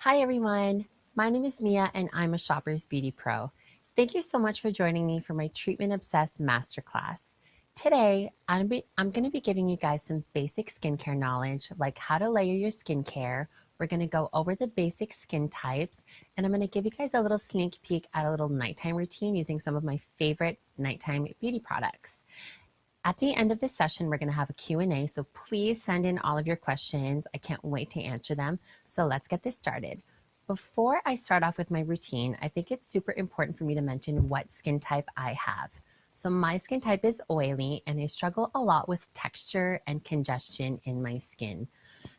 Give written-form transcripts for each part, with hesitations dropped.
Hi everyone, my name is Mia and I'm a Shopper's Beauty Pro. Thank you so much for joining me for my Treatment Obsessed Masterclass. Today, I'm going to be giving you guys some basic skincare knowledge, like how to layer your skincare. We're going to go over the basic skin types, and I'm going to give you guys a little sneak peek at a little nighttime routine using some of my favorite nighttime beauty products. At the end of this session, we're going to have a Q&A, so please send in all of your questions. I can't wait to answer them. So let's get this started. Before I start off with my routine, I think it's super important for me to mention what skin type I have. So my skin type is oily, and I struggle a lot with texture and congestion in my skin.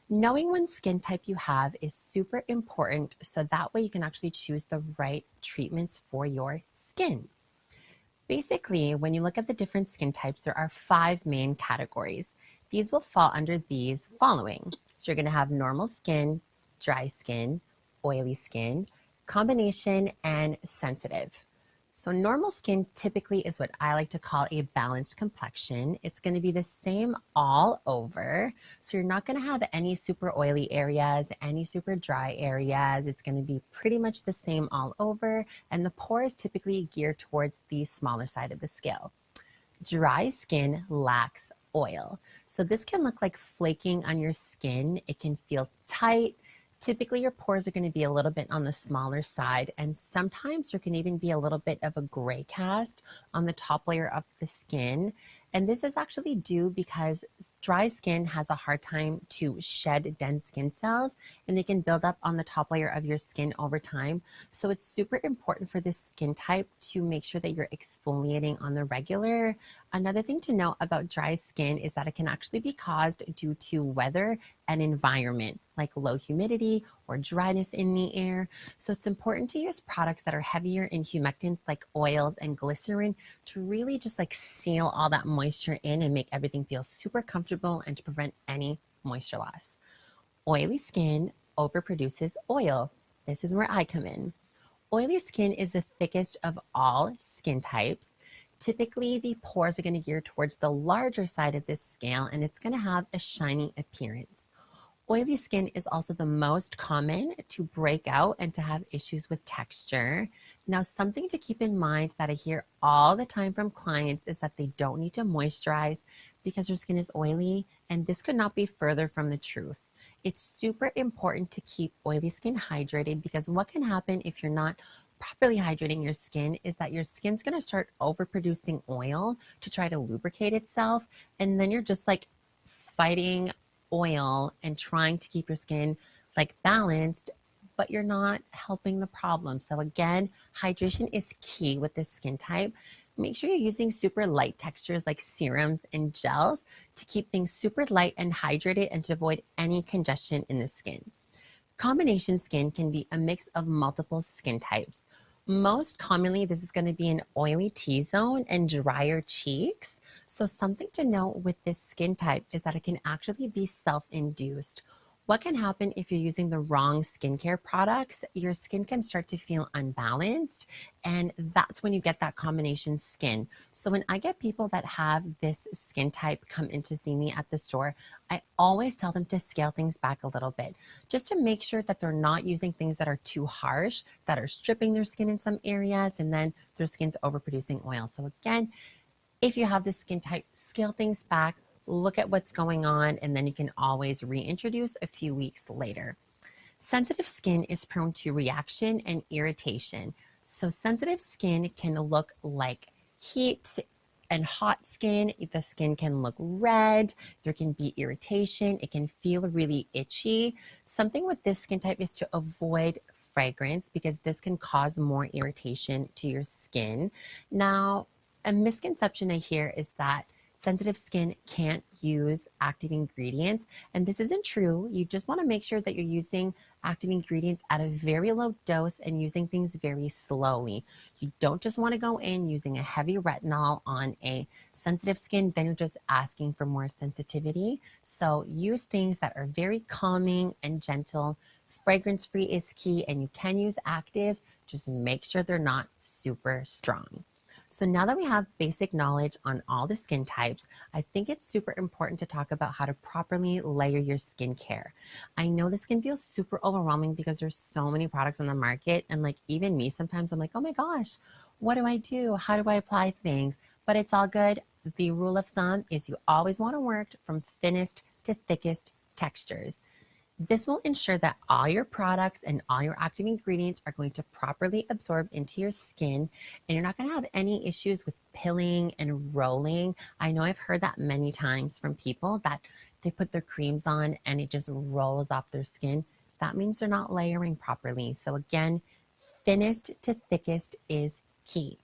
Knowing what skin type you have is super important, so that way you can actually choose the right treatments for your skin. Basically, when you look at the different skin types, there are 5 main categories. These will fall under these following. So you're going to have normal skin, dry skin, oily skin, combination, and sensitive. So normal skin typically is what I like to call a balanced complexion. It's going to be the same all over. So you're not going to have any super oily areas, any super dry areas. It's going to be pretty much the same all over. And the pores typically gear towards the smaller side of the scale. Dry skin lacks oil. So this can look like flaking on your skin. It can feel tight. Typically, your pores are going to be a little bit on the smaller side, and sometimes there can even be a little bit of a gray cast on the top layer of the skin. And this is actually due because dry skin has a hard time to shed dense skin cells, and they can build up on the top layer of your skin over time. So it's super important for this skin type to make sure that you're exfoliating on the regular. Another thing to note about dry skin is that it can actually be caused due to weather and environment, like low humidity or dryness in the air. So it's important to use products that are heavier in humectants like oils and glycerin to really just like seal all that moisture in and make everything feel super comfortable and to prevent any moisture loss. Oily skin overproduces oil. This is where I come in. Oily skin is the thickest of all skin types. Typically, the pores are going to gear towards the larger side of this scale, and it's going to have a shiny appearance. Oily skin is also the most common to break out and to have issues with texture. Now, something to keep in mind that I hear all the time from clients is that they don't need to moisturize because their skin is oily, and this could not be further from the truth. It's super important to keep oily skin hydrated because what can happen if you're not properly hydrating your skin is that your skin's going to start overproducing oil to try to lubricate itself, and then you're just like fighting oil and trying to keep your skin like balanced, but you're not helping the problem. So again, hydration is key with this skin type. Make sure you're using super light textures like serums and gels to keep things super light and hydrated and to avoid any congestion in the skin. Combination skin can be a mix of multiple skin types. Most commonly, this is going to be an oily T-zone and drier cheeks. So something to note with this skin type is that it can actually be self-induced. What can happen if you're using the wrong skincare products? Your skin can start to feel unbalanced, and that's when you get that combination skin. So when I get people that have this skin type come in to see me at the store, I always tell them to scale things back a little bit, just to make sure that they're not using things that are too harsh, that are stripping their skin in some areas, and then their skin's overproducing oil. So again, if you have this skin type, scale things back, look at what's going on, and then you can always reintroduce a few weeks later. Sensitive skin is prone to reaction and irritation. So sensitive skin can look like heat and hot skin. The skin can look red. There can be irritation. It can feel really itchy. Something with this skin type is to avoid fragrance because this can cause more irritation to your skin. Now, a misconception I hear is that sensitive skin can't use active ingredients, and this isn't true. You just want to make sure that you're using active ingredients at a very low dose and using things very slowly. You don't just want to go in using a heavy retinol on a sensitive skin, then you're just asking for more sensitivity. So use things that are very calming and gentle. Fragrance-free is key, and you can use actives. Just make sure they're not super strong. So now that we have basic knowledge on all the skin types, I think it's super important to talk about how to properly layer your skincare. I know this can feel super overwhelming because there's so many products on the market. And like even me, sometimes I'm like, oh my gosh, what do I do? How do I apply things? But it's all good. The rule of thumb is you always want to work from thinnest to thickest textures. This will ensure that all your products and all your active ingredients are going to properly absorb into your skin, and you're not going to have any issues with pilling and rolling. I know I've heard that many times from people that they put their creams on and it just rolls off their skin. That means they're not layering properly. So again, thinnest to thickest is key.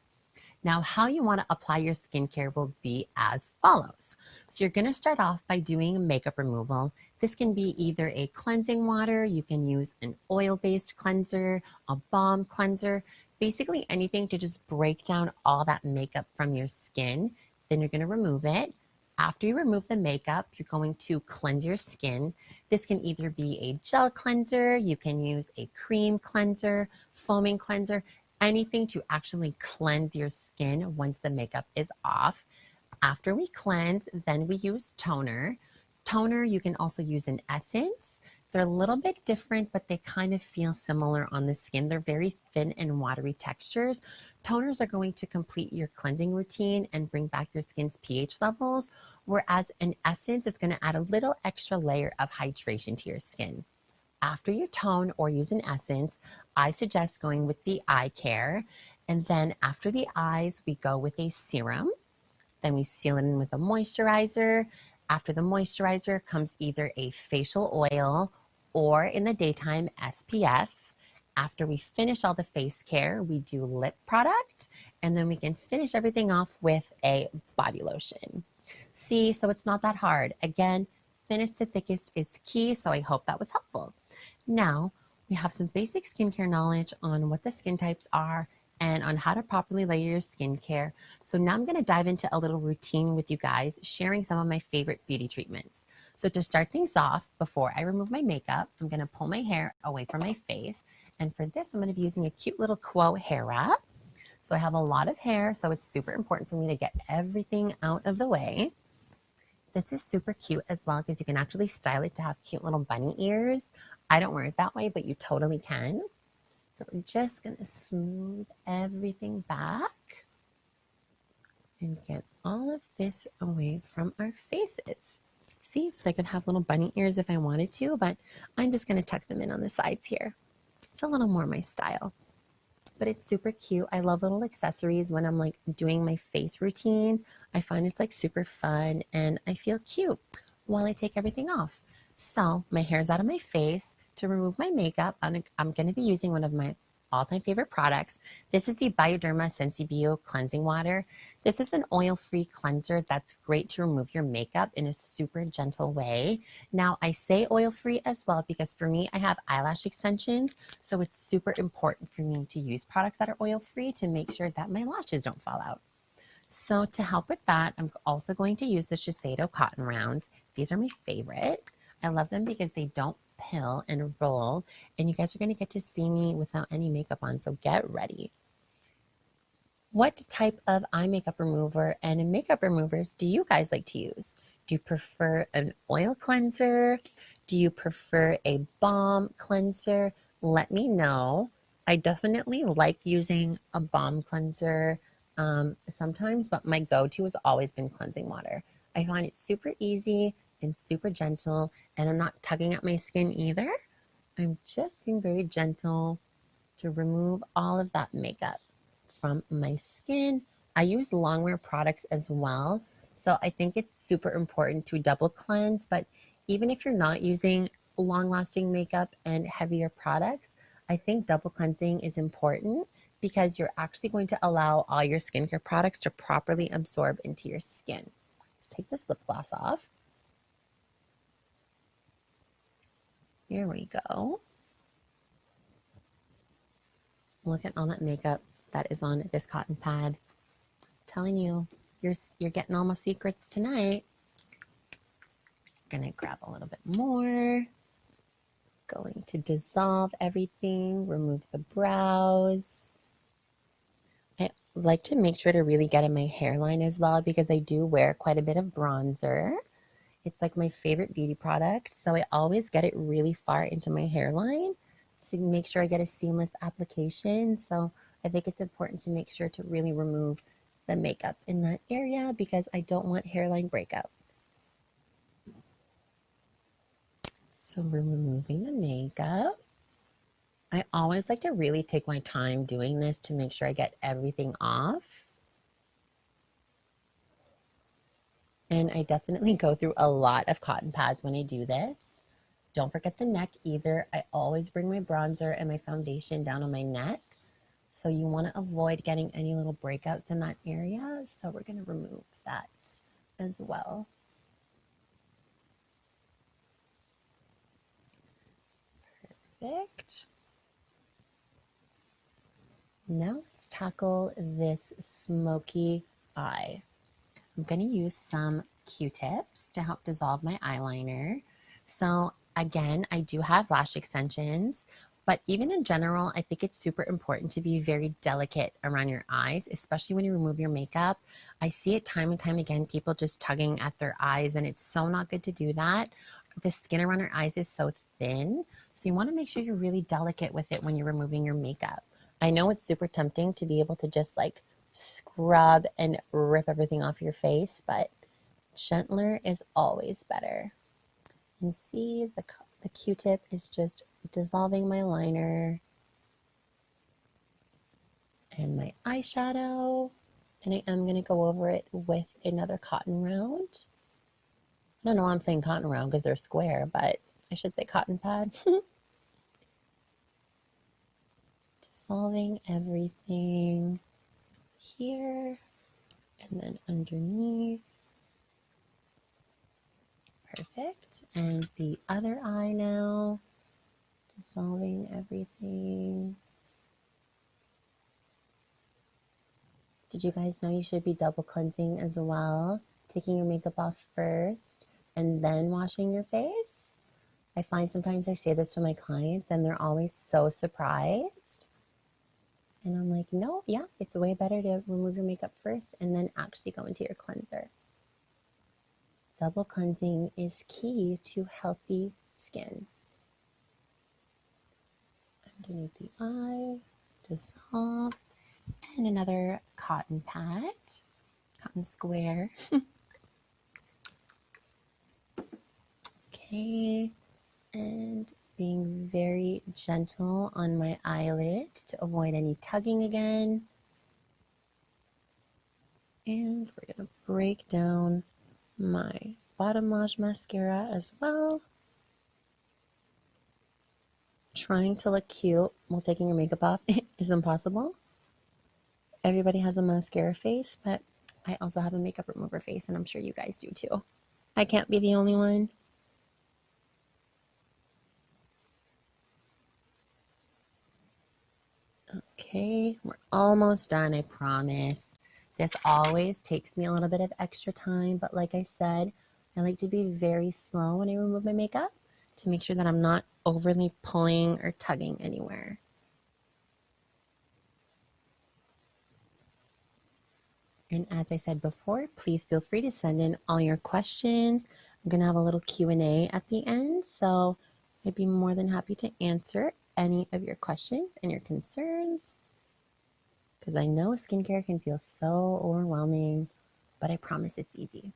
Now, how you want to apply your skincare will be as follows. So you're going to start off by doing makeup removal. This can be either a cleansing water, you can use an oil-based cleanser, a balm cleanser, basically anything to just break down all that makeup from your skin. Then you're going to remove it. After you remove the makeup, you're going to cleanse your skin. This can either be a gel cleanser, you can use a cream cleanser, foaming cleanser, anything to actually cleanse your skin once the makeup is off. After we cleanse, then we use toner. Toner, you can also use an essence. They're a little bit different, but they kind of feel similar on the skin. They're very thin and watery textures. Toners are going to complete your cleansing routine and bring back your skin's pH levels, whereas an essence is going to add a little extra layer of hydration to your skin. After you tone or use an essence, I suggest going with the eye care. And then after the eyes, we go with a serum. Then we seal it in with a moisturizer. After the moisturizer comes either a facial oil or in the daytime, SPF. After we finish all the face care, we do lip product. And then we can finish everything off with a body lotion. See, so it's not that hard. Again, thinnest to thickest is key, so I hope that was helpful. Now, we have some basic skincare knowledge on what the skin types are and on how to properly layer your skincare. So now I'm going to dive into a little routine with you guys, sharing some of my favorite beauty treatments. So to start things off, before I remove my makeup, I'm going to pull my hair away from my face. And for this, I'm going to be using a cute little Quo hair wrap. So I have a lot of hair, so it's super important for me to get everything out of the way. This is super cute as well because you can actually style it to have cute little bunny ears. I don't wear it that way, but you totally can. So we're just going to smooth everything back and get all of this away from our faces. See, so I could have little bunny ears if I wanted to, but I'm just going to tuck them in on the sides here. It's a little more my style, but it's super cute. I love little accessories when I'm like doing my face routine. I find it's like super fun and I feel cute while I take everything off. So my hair's out of my face. To remove my makeup, I'm going to be using one of my all-time favorite products. This is the Bioderma Sensibio cleansing water. This is an oil-free cleanser that's great to remove your makeup in a super gentle way. Now, I say oil-free as well because for me, I have eyelash extensions, so it's super important for me to use products that are oil-free to make sure that my lashes don't fall out. So to help with that, I'm also going to use the Shiseido cotton rounds. These are my favorite. I love them because they don't pill and roll, and you guys are going to get to see me without any makeup on, so get ready. What type of eye makeup remover and makeup removers do you guys like to use? Do you prefer an oil cleanser? Do you prefer a balm cleanser? Let me know. I definitely like using a balm cleanser sometimes, but my go-to has always been cleansing water. I find it super easy and super gentle, and I'm not tugging at my skin either. I'm just being very gentle to remove all of that makeup from my skin. I use longwear products as well, so I think it's super important to double cleanse, but even if you're not using long-lasting makeup and heavier products, I think double cleansing is important because you're actually going to allow all your skincare products to properly absorb into your skin. Let's take this lip gloss off. Here we go. Look at all that makeup that is on this cotton pad. I'm telling you, you're getting all my secrets tonight. Gonna grab a little bit more. Going to dissolve everything, remove the brows. I like to make sure to really get in my hairline as well because I do wear quite a bit of bronzer. It's like my favorite beauty product, so I always get it really far into my hairline to make sure I get a seamless application. So I think it's important to make sure to really remove the makeup in that area because I don't want hairline breakouts. So we're removing the makeup. I always like to really take my time doing this to make sure I get everything off. And I definitely go through a lot of cotton pads when I do this. Don't forget the neck either. I always bring my bronzer and my foundation down on my neck. So you want to avoid getting any little breakouts in that area. So we're going to remove that as well. Perfect. Now let's tackle this smoky eye. I'm going to use some Q-tips to help dissolve my eyeliner. So again, I do have lash extensions, but even in general, I think it's super important to be very delicate around your eyes, especially when you remove your makeup. I see it time and time again, people just tugging at their eyes, and it's so not good to do that. The skin around our eyes is so thin, so you want to make sure you're really delicate with it when you're removing your makeup. I know it's super tempting to be able to just like scrub and rip everything off your face, but gentler is always better. And see, the Q-tip is just dissolving my liner and my eyeshadow, and I am going to go over it with another cotton round. I don't know why I'm saying cotton round because they're square, but I should say cotton pad. Dissolving everything here and then underneath. Perfect. And the other eye now, dissolving everything. Did you guys know you should be double cleansing as well? Taking your makeup off first and then washing your face? I find sometimes I say this to my clients and they're always so surprised. And I'm like, no, yeah, it's way better to remove your makeup first and then actually go into your cleanser. Double cleansing is key to healthy skin. Underneath the eye, dissolve, and another cotton pad, cotton square. Okay, and being very gentle on my eyelid to avoid any tugging again. And we're going to break down my bottom lash mascara as well. Trying to look cute while taking your makeup off is impossible. Everybody has a mascara face, but I also have a makeup remover face, and I'm sure you guys do too. I can't be the only one. Okay, we're almost done, I promise. This always takes me a little bit of extra time, but like I said, I like to be very slow when I remove my makeup to make sure that I'm not overly pulling or tugging anywhere. And as I said before, please feel free to send in all your questions. I'm going to have a little Q&A at the end, so I'd be more than happy to answer any of your questions and your concerns, because I know skincare can feel so overwhelming, but I promise it's easy,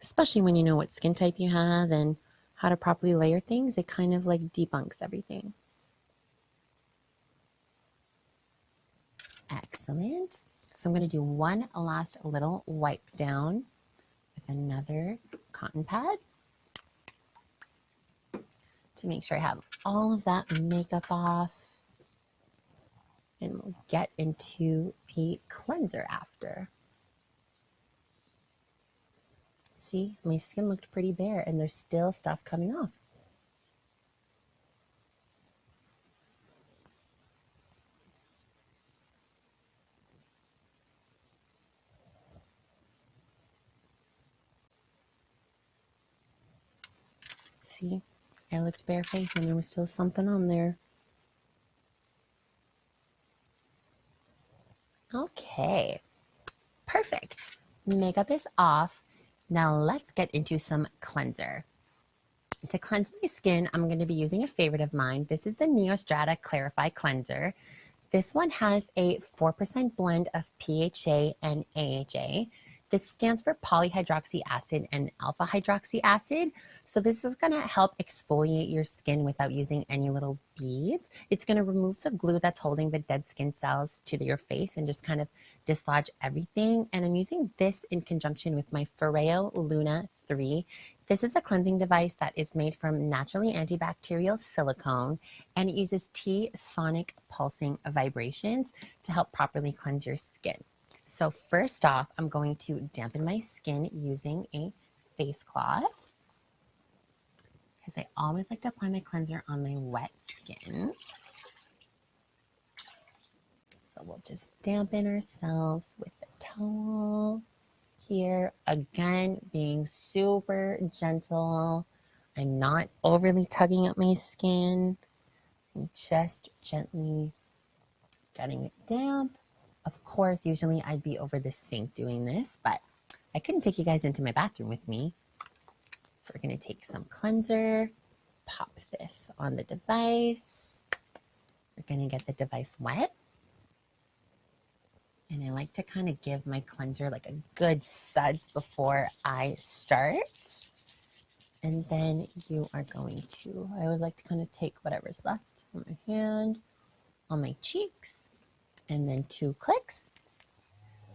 especially when you know what skin type you have and how to properly layer things. It kind of like debunks everything. Excellent. So I'm going to do one last little wipe down with another cotton pad to make sure I have all of that makeup off, and we'll get into the cleanser after. See, my skin looked pretty bare and there's still stuff coming off. See, I looked barefaced and there was still something on there. Okay, perfect. Makeup is off. Now let's get into some cleanser. To cleanse my skin, I'm going to be using a favorite of mine. This is the Neostrata Clarify Cleanser. This one has a 4% blend of PHA and AHA. This stands for polyhydroxy acid and alpha hydroxy acid. So this is going to help exfoliate your skin without using any little beads. It's going to remove the glue that's holding the dead skin cells to your face and just kind of dislodge everything. And I'm using this in conjunction with my Foreo Luna 3. This is a cleansing device that is made from naturally antibacterial silicone, and it uses T-sonic pulsing vibrations to help properly cleanse your skin. So first off, I'm going to dampen my skin using a face cloth because I always like to apply my cleanser on my wet skin. So we'll just dampen ourselves with the towel. Here, again, being super gentle. I'm not overly tugging at my skin. I'm just gently getting it damp. Of course, usually I'd be over the sink doing this, but I couldn't take you guys into my bathroom with me. So we're going to take some cleanser, pop this on the device. We're going to get the device wet. And I like to kind of give my cleanser like a good suds before I start. And then you are going to, I always like to kind of take whatever's left from my hand on my cheeks, and then 2 clicks,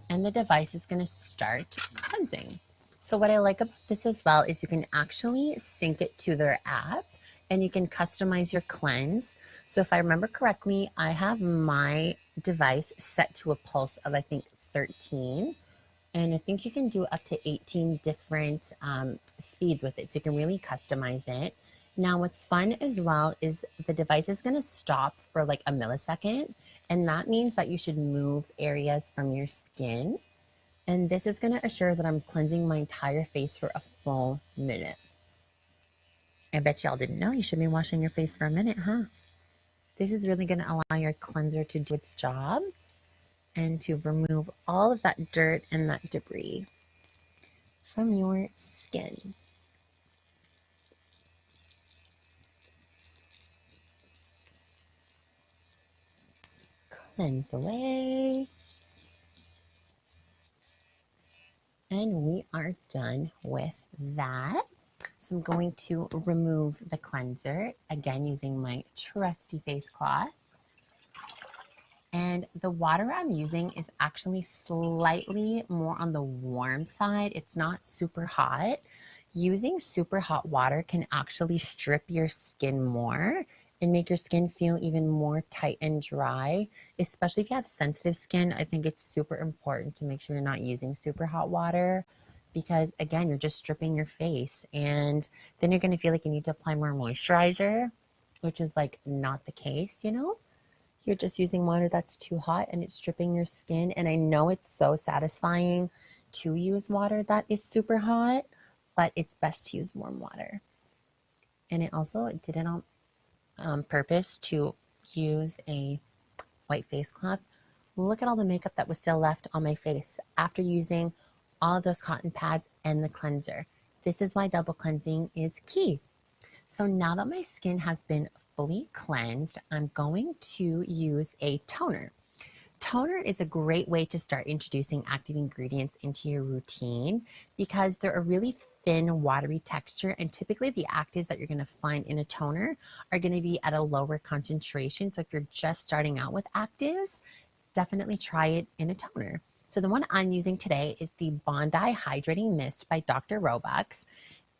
and the device is going to start cleansing. So what I like about this as well is you can actually sync it to their app, and you can customize your cleanse. So if I remember correctly, I have my device set to a pulse of, I think, 13. And I think you can do up to 18 different speeds with it. So you can really customize it. Now, what's fun as well is the device is going to stop for like a millisecond. And that means that you should move areas from your skin. And this is going to assure that I'm cleansing my entire face for a full minute. I bet y'all didn't know you should be washing your face for a minute, huh? This is really going to allow your cleanser to do its job and to remove all of that dirt and that debris from your skin. Cleanse away. And we are done with that. So I'm going to remove the cleanser, again using my trusty face cloth. And the water I'm using is actually slightly more on the warm side. It's not super hot. Using super hot water can actually strip your skin more and make your skin feel even more tight and dry, especially if you have sensitive skin. I think it's super important to make sure you're not using super hot water because, again, you're just stripping your face, and then you're going to feel like you need to apply more moisturizer, which is like not the case, you know? You're just using water that's too hot and it's stripping your skin. And I know it's so satisfying to use water that is super hot, but it's best to use warm water. And I also did it on purpose to use a white face cloth. Look at all the makeup that was still left on my face after using all of those cotton pads and the cleanser. This is why double cleansing is key. So now that my skin has been fully cleansed, I'm going to use a toner. Toner is a great way to start introducing active ingredients into your routine because they're a really thin, watery texture, and typically the actives that you're going to find in a toner are going to be at a lower concentration. So if you're just starting out with actives, definitely try it in a toner. So the one I'm using today is the Bondi Hydrating Mist by Dr. Robox.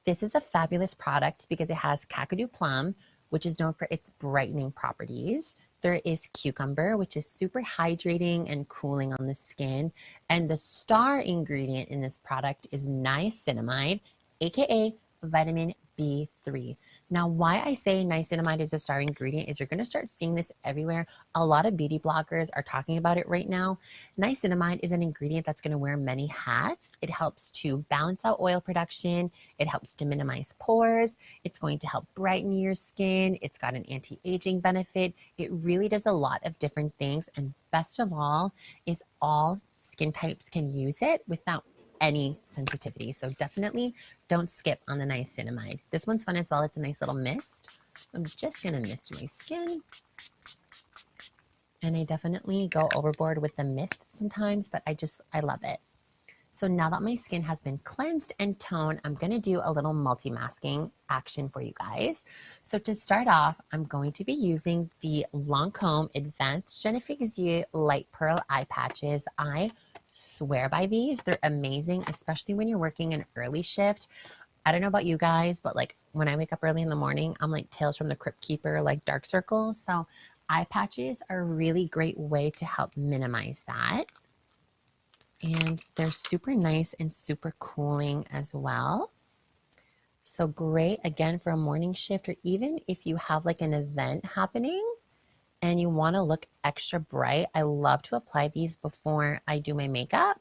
This is a fabulous product because it has Kakadu plum, which is known for its brightening properties. There is cucumber, which is super hydrating and cooling on the skin. And the star ingredient in this product is niacinamide, aka vitamin B3. Now, why I say niacinamide is a star ingredient is you're going to start seeing this everywhere. A lot of beauty bloggers are talking about it right now. Niacinamide is an ingredient that's going to wear many hats. It helps to balance out oil production. It helps to minimize pores. It's going to help brighten your skin. It's got an anti-aging benefit. It really does a lot of different things. And best of all is all skin types can use it without any sensitivity. So definitely don't skip on the niacinamide. This one's fun as well. It's a nice little mist. I'm just going to mist my skin. And I definitely go overboard with the mist sometimes, but I love it. So now that my skin has been cleansed and toned, I'm going to do a little multi-masking action for you guys. So to start off, I'm going to be using the Lancome Advanced Genifiquezi Light Pearl Eye Patches. I swear by these. They're amazing, especially when you're working an early shift. I don't know about you guys, but like when I wake up early in the morning, I'm like Tales from the Crypt Keeper, like dark circles. So eye patches are a really great way to help minimize that. And they're super nice and super cooling as well. So great, again, for a morning shift, or even if you have like an event happening and you want to look extra bright. I love to apply these before I do my makeup.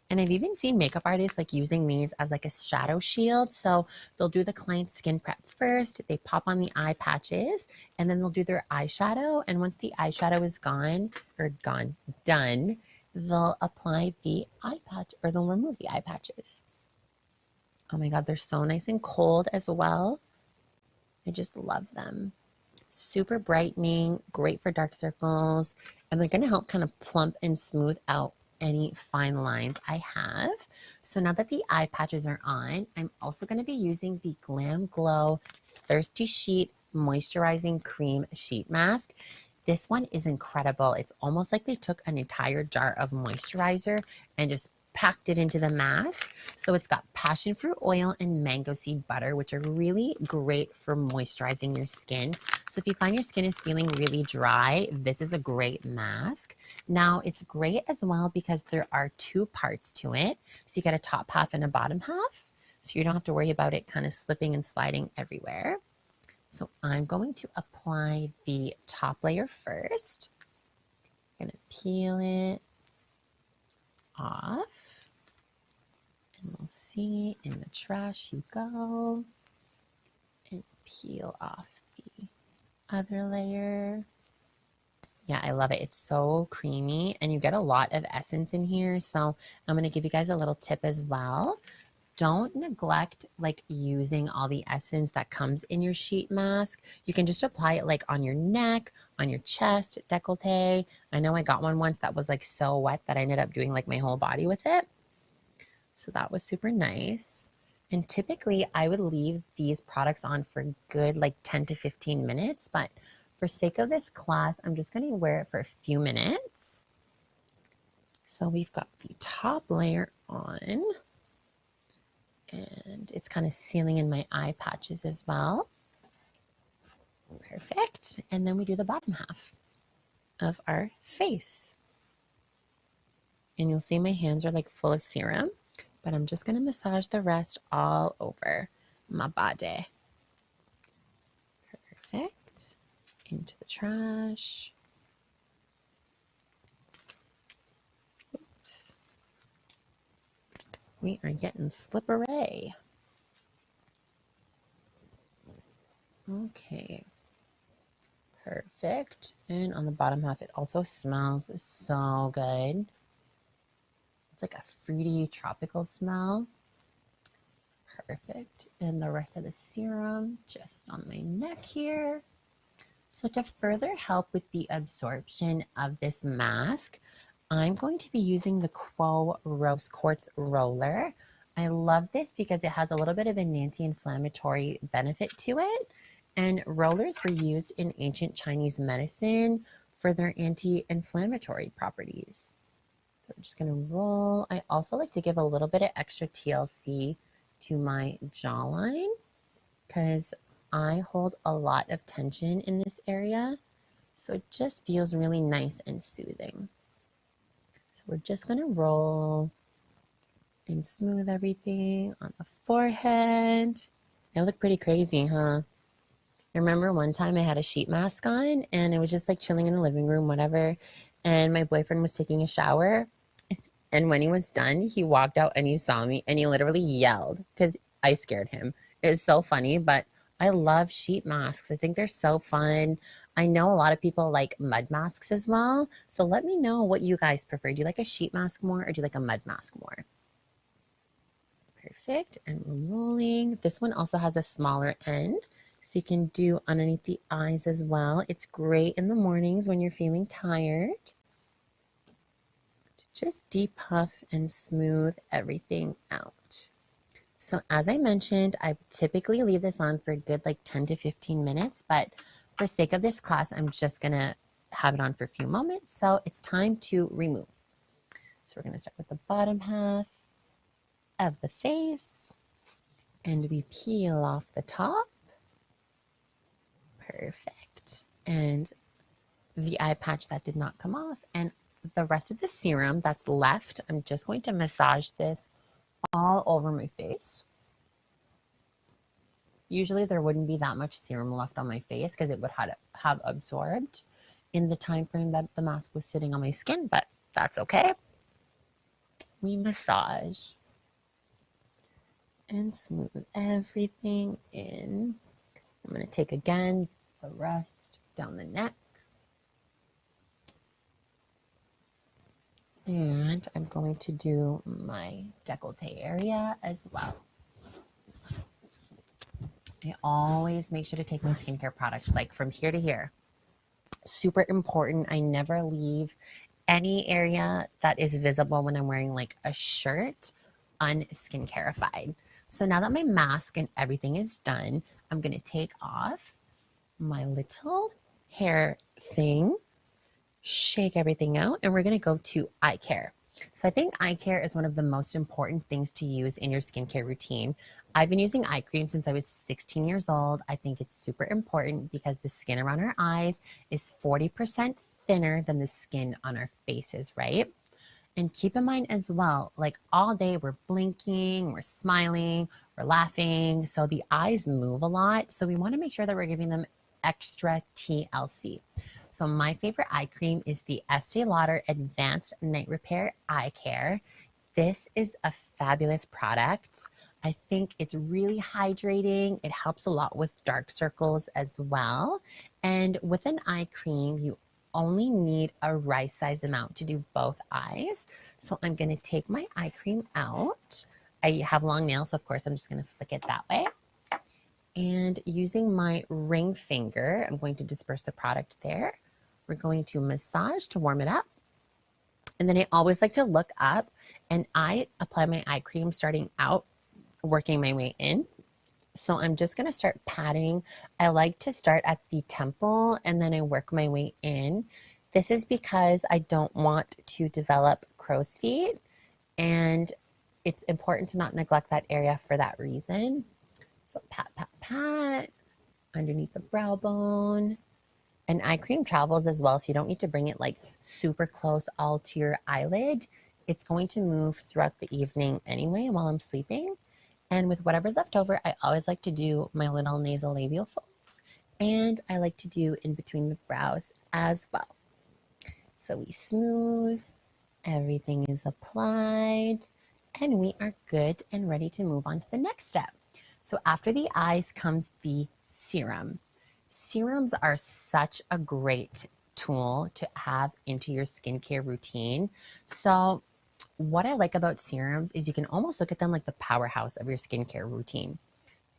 And I've even seen makeup artists like using these as like a shadow shield. So they'll do the client's skin prep first, they pop on the eye patches, and then they'll do their eyeshadow. And once the eyeshadow is done, they'll apply the eye patch, or they'll remove the eye patches. Oh my God, they're so nice and cold as well. I just love them. Super brightening, great for dark circles, and they're going to help kind of plump and smooth out any fine lines I have. So now that the eye patches are on, I'm also going to be using the Glam Glow Thirsty Sheet Moisturizing Cream Sheet Mask. This one is incredible. It's almost like they took an entire jar of moisturizer and just packed it into the mask. So it's got passion fruit oil and mango seed butter, which are really great for moisturizing your skin. So if you find your skin is feeling really dry, this is a great mask. Now it's great as well because there are two parts to it. So you get a top half and a bottom half. So you don't have to worry about it kind of slipping and sliding everywhere. So I'm going to apply the top layer first. I'm going to peel it off, and we'll see, in the trash you go, and peel off the other layer. Yeah, I love it. It's so creamy, and you get a lot of essence in here. So I'm going to give you guys a little tip as well. Don't neglect like using all the essence that comes in your sheet mask. You can just apply it like on your neck, on your chest, décolleté. I know I got one once that was like so wet that I ended up doing like my whole body with it. So that was super nice. And typically I would leave these products on for good like 10 to 15 minutes, but for sake of this class, I'm just going to wear it for a few minutes. So we've got the top layer on, and it's kind of sealing in my eye patches as well. Perfect. And then we do the bottom half of our face. And you'll see my hands are like full of serum, but I'm just going to massage the rest all over my body. Perfect. Into the trash. Oops. We are getting slippery. Okay. Perfect. And on the bottom half, it also smells so good. It's like a fruity tropical smell. Perfect. And the rest of the serum just on my neck here. So to further help with the absorption of this mask, I'm going to be using the Quo Rose Quartz Roller. I love this because it has a little bit of an anti-inflammatory benefit to it. And rollers were used in ancient Chinese medicine for their anti-inflammatory properties. So I'm just going to roll. I also like to give a little bit of extra TLC to my jawline because I hold a lot of tension in this area. So it just feels really nice and soothing. So we're just going to roll and smooth everything on the forehead. I look pretty crazy, huh? I remember one time I had a sheet mask on and I was just like chilling in the living room, whatever. And my boyfriend was taking a shower. And when he was done, he walked out and he saw me and he literally yelled because I scared him. It was so funny, but I love sheet masks. I think they're so fun. I know a lot of people like mud masks as well. So let me know what you guys prefer. Do you like a sheet mask more or do you like a mud mask more? Perfect. And we're rolling. This one also has a smaller end, so you can do underneath the eyes as well. It's great in the mornings when you're feeling tired. Just depuff and smooth everything out. So as I mentioned, I typically leave this on for a good like 10 to 15 minutes, but for sake of this class, I'm just gonna have it on for a few moments. So it's time to remove. So we're gonna start with the bottom half of the face and we peel off the top. Perfect. And the eye patch that did not come off, and the rest of the serum that's left, I'm just going to massage this all over my face. Usually there wouldn't be that much serum left on my face because it would have absorbed in the time frame that the mask was sitting on my skin, but that's okay. We massage and smooth everything in. I'm going to take again the rest down the neck. And I'm going to do my décolleté area as well. I always make sure to take my skincare product like from here to here. Super important. I never leave any area that is visible when I'm wearing like a shirt unskincareified. So now that my mask and everything is done, I'm going to take off my little hair thing, shake everything out, and we're going to go to eye care. So I think eye care is one of the most important things to use in your skincare routine. I've been using eye cream since I was 16 years old. I think it's super important because the skin around our eyes is 40% thinner than the skin on our faces, right? And keep in mind as well, like all day we're blinking, we're smiling, we're laughing. So the eyes move a lot. So we want to make sure that we're giving them extra TLC. So my favorite eye cream is the Estee Lauder Advanced Night Repair Eye Care. This is a fabulous product. I think it's really hydrating. It helps a lot with dark circles as well. And with an eye cream, you only need a rice size amount to do both eyes. So I'm going to take my eye cream out. I have long nails, so of course I'm just going to flick it that way. And using my ring finger, I'm going to disperse the product there. We're going to massage to warm it up. And then I always like to look up and I apply my eye cream starting out, working my way in. So I'm just going to start patting. I like to start at the temple and then I work my way in. This is because I don't want to develop crow's feet, and it's important to not neglect that area for that reason. So pat, pat, pat underneath the brow bone. And eye cream travels as well, so you don't need to bring it like super close all to your eyelid. It's going to move throughout the evening anyway while I'm sleeping. And with whatever's left over, I always like to do my little nasolabial folds. And I like to do in between the brows as well. So we smooth, everything is applied, and we are good and ready to move on to the next step. So after the eyes comes the serum. Serums are such a great tool to have into your skincare routine. So what I like about serums is you can almost look at them like the powerhouse of your skincare routine.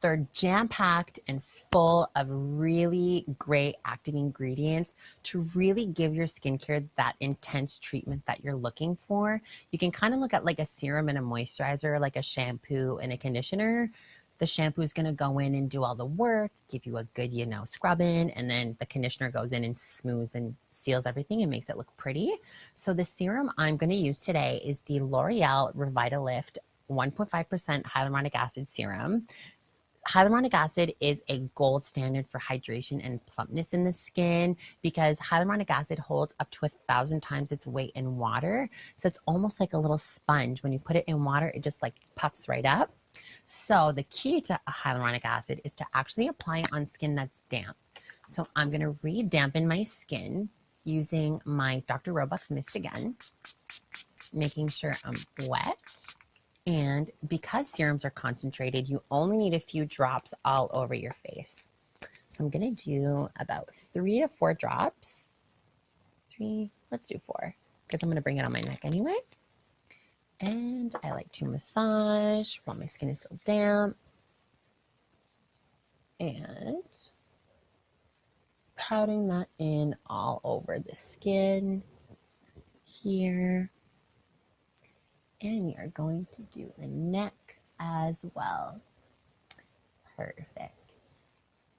They're jam-packed and full of really great active ingredients to really give your skincare that intense treatment that you're looking for. You can kind of look at like a serum and a moisturizer, like a shampoo and a conditioner. The shampoo is going to go in and do all the work, give you a good, scrubbing, and then the conditioner goes in and smooths and seals everything and makes it look pretty. So the serum I'm going to use today is the L'Oreal Revitalift 1.5% hyaluronic acid serum. Hyaluronic acid is a gold standard for hydration and plumpness in the skin because hyaluronic acid holds up to 1,000 times its weight in water. So it's almost like a little sponge. When you put it in water, it just like puffs right up. So the key to hyaluronic acid is to actually apply it on skin that's damp. So I'm going to re-dampen my skin using my Dr. Robox mist again, making sure I'm wet. And because serums are concentrated, you only need a few drops all over your face. So I'm going to do about 3 to 4 drops. 3, let's do 4, because I'm going to bring it on my neck anyway. And I like to massage while my skin is still damp. And pouting that in all over the skin here. And we are going to do the neck as well. Perfect.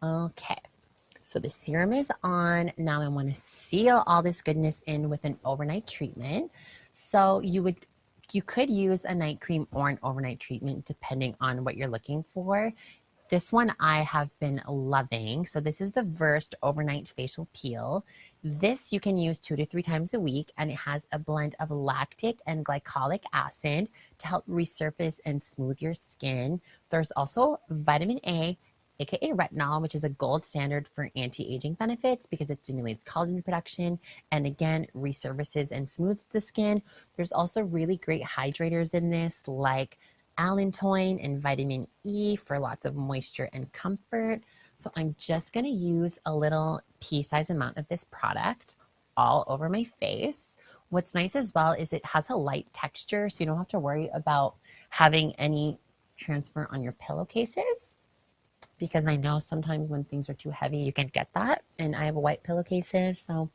Okay, so the serum is on. Now I want to seal all this goodness in with an overnight treatment. So you could use a night cream or an overnight treatment depending on what you're looking for. This one I have been loving. So this is the Versed Overnight Facial Peel. This you can use 2 to 3 times a week, and it has a blend of lactic and glycolic acid to help resurface and smooth your skin. There's also vitamin A, aka retinol, which is a gold standard for anti-aging benefits because it stimulates collagen production and again resurfaces and smooths the skin. There's also really great hydrators in this, like allantoin and vitamin E for lots of moisture and comfort. So I'm just going to use a little pea-sized amount of this product all over my face. What's nice as well is it has a light texture, so you don't have to worry about having any transfer on your pillowcases, because I know sometimes when things are too heavy, you can get that. And I have white pillowcases, so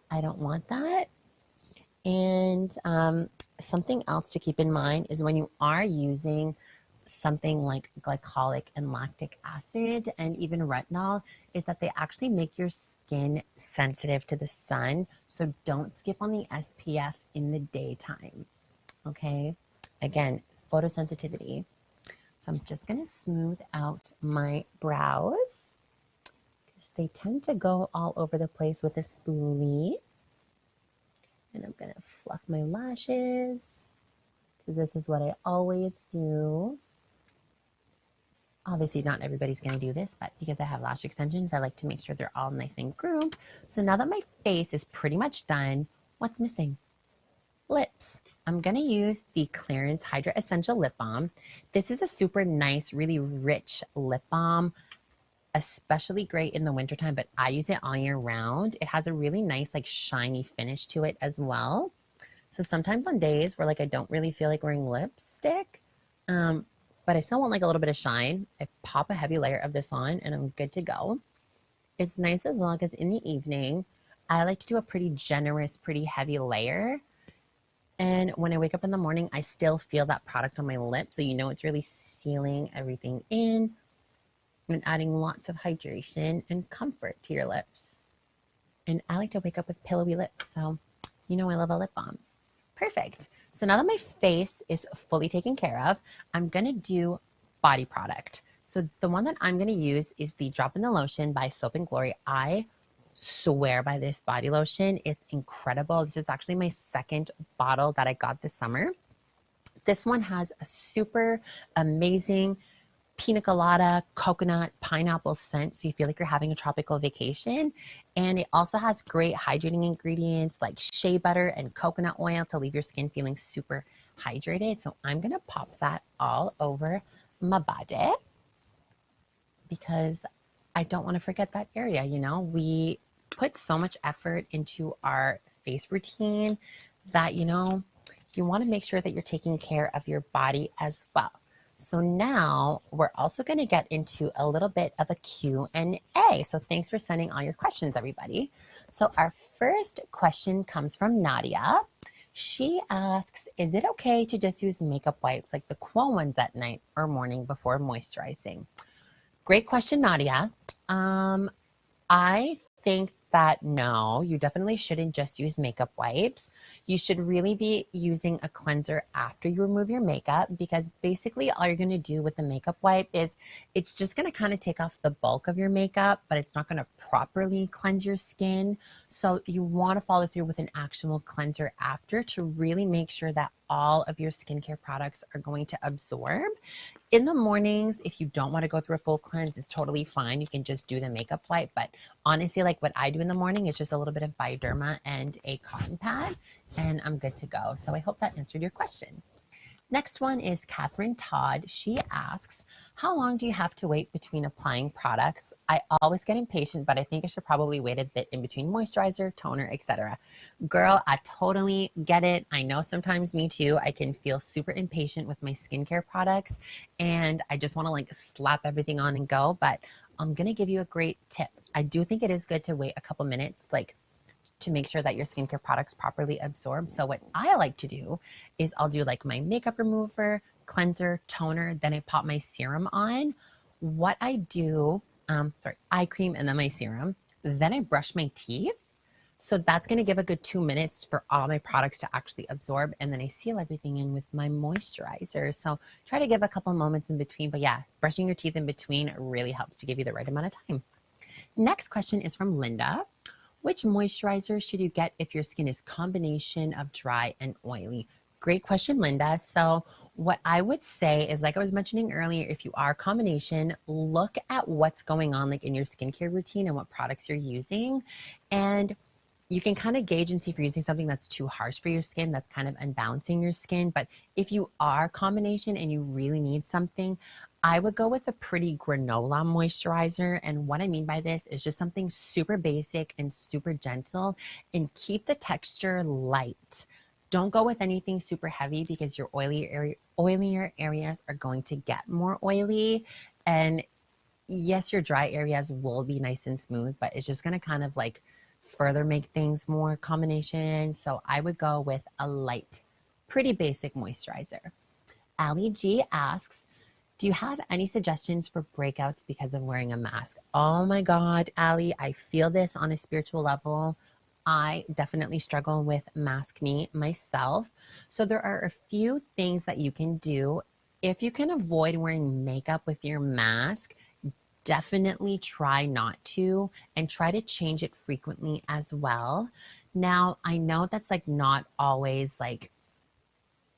I don't want that. And something else to keep in mind is when you are using something like glycolic and lactic acid and even retinol, is that they actually make your skin sensitive to the sun. So don't skip on the SPF in the daytime. Okay? Again, photosensitivity. So I'm just going to smooth out my brows because they tend to go all over the place with a spoolie. And I'm going to fluff my lashes because this is what I always do. Obviously, not everybody's going to do this, but because I have lash extensions, I like to make sure they're all nice and groomed. So now that my face is pretty much done, what's missing? Lips. I'm going to use the Clarins Hydra Essential Lip Balm. This is a super nice, really rich lip balm, especially great in the wintertime, but I use it all year round. It has a really nice, like shiny finish to it as well. So sometimes on days where like I don't really feel like wearing lipstick, but I still want like a little bit of shine, I pop a heavy layer of this on and I'm good to go. It's nice as long as in the evening, I like to do a pretty generous, pretty heavy layer. And when I wake up in the morning, I still feel that product on my lips. So you know it's really sealing everything in and adding lots of hydration and comfort to your lips. And I like to wake up with pillowy lips. So you know I love a lip balm. Perfect. So now that my face is fully taken care of, I'm going to do body product. So the one that I'm going to use is the Drop in the Lotion by Soap & Glory. I swear by this body lotion. It's incredible. This is actually my second bottle that I got this summer. This one has a super amazing pina colada, coconut, pineapple scent, so you feel like you're having a tropical vacation. And it also has great hydrating ingredients like shea butter and coconut oil to leave your skin feeling super hydrated. So I'm going to pop that all over my body because I don't want to forget that area. You know, we put so much effort into our face routine that, you know, you want to make sure that you're taking care of your body as well. So now we're also going to get into a little bit of a Q&A. So thanks for sending all your questions, everybody. So our first question comes from Nadia. She asks, is it okay to just use makeup wipes like the Quo ones at night or morning before moisturizing? Great question, Nadia. I think that no, you definitely shouldn't just use makeup wipes. You should really be using a cleanser after you remove your makeup, because basically all you're going to do with the makeup wipe is it's just going to kind of take off the bulk of your makeup, but it's not going to properly cleanse your skin. So you want to follow through with an actual cleanser after to really make sure that all of your skincare products are going to absorb. In the mornings, if you don't want to go through a full cleanse, it's totally fine. You can just do the makeup wipe. But honestly, like what I do in the morning is just a little bit of Bioderma and a cotton pad, and I'm good to go. So I hope that answered your question. Next one is Catherine Todd. She asks, how long do you have to wait between applying products? I always get impatient, but I think I should probably wait a bit in between moisturizer, toner, etc. Girl, I totally get it. I know sometimes me too. I can feel super impatient with my skincare products and I just want to like slap everything on and go, but I'm going to give you a great tip. I do think it is good to wait a couple minutes, like to make sure that your skincare products properly absorb. So what I like to do is I'll do like my makeup remover, cleanser, toner, then I pop my serum on. What I do, eye cream and then my serum. Then I brush my teeth. So that's going to give a good 2 minutes for all my products to actually absorb. And then I seal everything in with my moisturizer. So try to give a couple moments in between. But yeah, brushing your teeth in between really helps to give you the right amount of time. Next question is from Linda. Which moisturizer should you get if your skin is combination of dry and oily? Great question, Linda. So what I would say is, like I was mentioning earlier, if you are combination, look at what's going on like in your skincare routine and what products you're using. And you can kind of gauge and see if you're using something that's too harsh for your skin, that's kind of unbalancing your skin. But if you are combination and you really need something, I would go with a pretty granola moisturizer. And what I mean by this is just something super basic and super gentle and keep the texture light. Don't go with anything super heavy because your oilier areas are going to get more oily. And yes, your dry areas will be nice and smooth, but it's just going to kind of like further make things more combination. So I would go with a light, pretty basic moisturizer. Ali G asks, do you have any suggestions for breakouts because of wearing a mask? Oh my God, Ali, I feel this on a spiritual level. I definitely struggle with maskne myself. So there are a few things that you can do. If you can avoid wearing makeup with your mask, definitely try not to, and try to change it frequently as well. Now, I know that's like not always like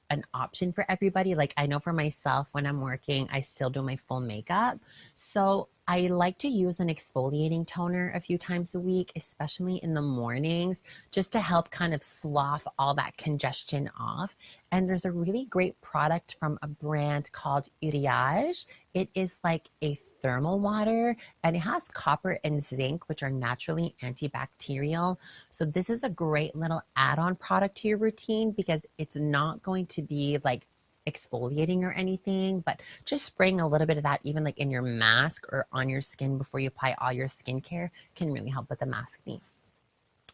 an option for everybody. Like I know for myself, when I'm working, I still do my full makeup. So I like to use an exfoliating toner a few times a week, especially in the mornings, just to help kind of slough all that congestion off. And there's a really great product from a brand called Hydra. It is like a thermal water and it has copper and zinc, which are naturally antibacterial. So this is a great little add-on product to your routine because it's not going to be like exfoliating or anything, but just spraying a little bit of that, even like in your mask or on your skin before you apply all your skincare, can really help with the maskne.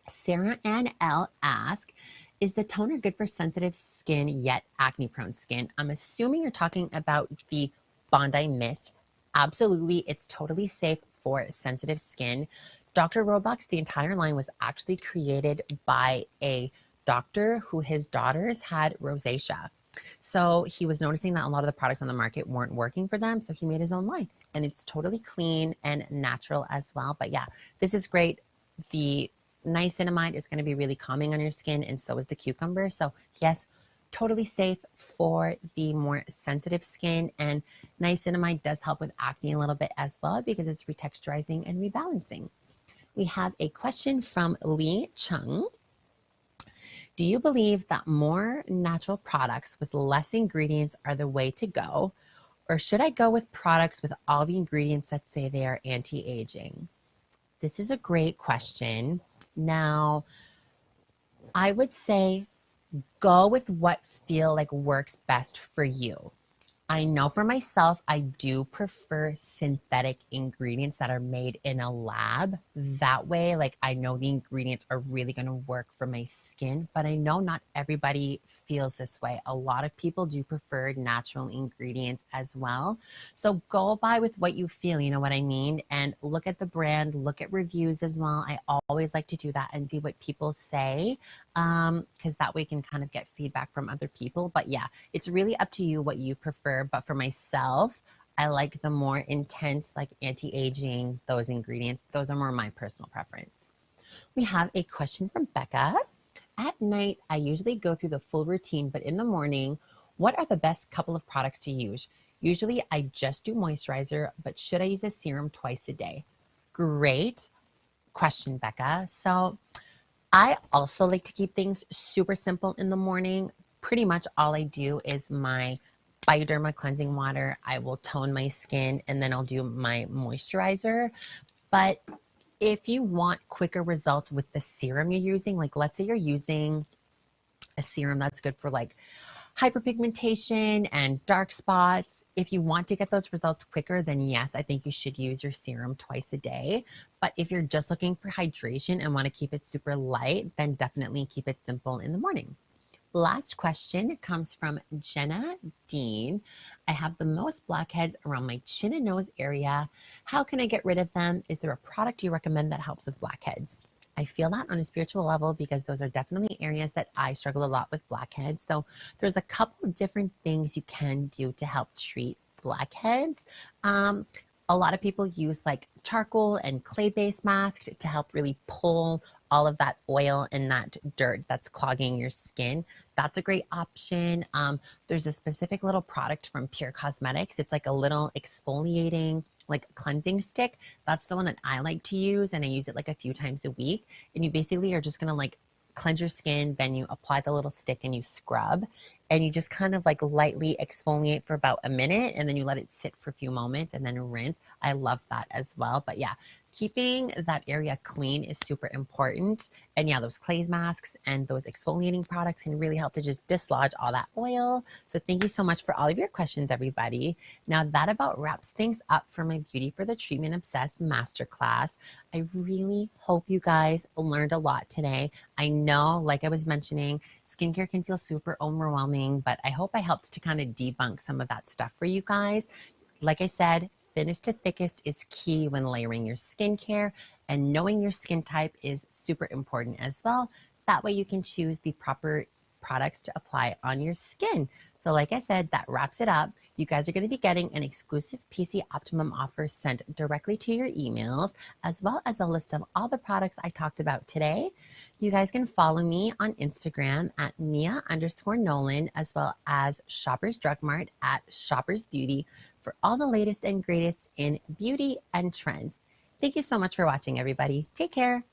Sarah Ann L asks, is the toner good for sensitive skin yet acne prone skin? I'm assuming you're talking about the Bondi Mist. Absolutely, it's totally safe for sensitive skin. Dr. Robox, the entire line was actually created by a doctor who his daughters had rosacea. So he was noticing that a lot of the products on the market weren't working for them. So he made his own line and it's totally clean and natural as well. But yeah, this is great. The niacinamide is going to be really calming on your skin, and so is the cucumber. So yes, totally safe for the more sensitive skin. And niacinamide does help with acne a little bit as well because it's retexturizing and rebalancing. We have a question from Lee Chung. Do you believe that more natural products with less ingredients are the way to go? Or should I go with products with all the ingredients that say they are anti-aging? This is a great question. Now, I would say go with what feel like works best for you. I know for myself, I do prefer synthetic ingredients that are made in a lab. That way, like I know the ingredients are really going to work for my skin, but I know not everybody feels this way. A lot of people do prefer natural ingredients as well. So go by with what you feel, you know what I mean? And look at the brand, look at reviews as well. I always like to do that and see what people say, because that way you can kind of get feedback from other people. But yeah, it's really up to you what you prefer. But for myself, I like the more intense, like anti-aging, those ingredients. Those are more my personal preference. We have a question from Becca. At night, I usually go through the full routine, but in the morning, what are the best couple of products to use? Usually, I just do moisturizer, but should I use a serum twice a day? Great question, Becca. So, I also like to keep things super simple in the morning. Pretty much all I do is my Bioderma cleansing water. I will tone my skin and then I'll do my moisturizer. But if you want quicker results with the serum you're using, like let's say you're using a serum that's good for like hyperpigmentation and dark spots. If you want to get those results quicker, then yes, I think you should use your serum twice a day. But if you're just looking for hydration and want to keep it super light, then definitely keep it simple in the morning. Last question comes from Jenna Dean. I have the most blackheads around my chin and nose area. How can I get rid of them? Is there a product you recommend that helps with blackheads? I feel that on a spiritual level because those are definitely areas that I struggle a lot with blackheads. So there's a couple of different things you can do to help treat blackheads. A lot of people use like charcoal and clay-based masks to help really pull all of that oil and that dirt that's clogging your skin. That's a great option. There's a specific little product from Pure Cosmetics. It's like a little exfoliating, like cleansing stick. That's the one that I like to use, and I use it like a few times a week. And you basically are just gonna like cleanse your skin, then you apply the little stick and you scrub, and you just kind of like lightly exfoliate for about a minute, and then you let it sit for a few moments and then rinse. I love that as well. But yeah, keeping that area clean is super important. And yeah, those clay masks and those exfoliating products can really help to just dislodge all that oil. So thank you so much for all of your questions, everybody. Now that about wraps things up for my Beauty for the Treatment Obsessed Masterclass. I really hope you guys learned a lot today. I know, like I was mentioning, skincare can feel super overwhelming, but I hope I helped to kind of debunk some of that stuff for you guys. Like I said, thinnest to thickest is key when layering your skincare, and knowing your skin type is super important as well. That way you can choose the proper products to apply on your skin. So like I said, that wraps it up. You guys are going to be getting an exclusive PC Optimum offer sent directly to your emails, as well as a list of all the products I talked about today. You guys can follow me on Instagram at Mia_Nowlan, as well as Shoppers Drug Mart at Shoppers Beauty for all the latest and greatest in beauty and trends. Thank you so much for watching, everybody. Take care.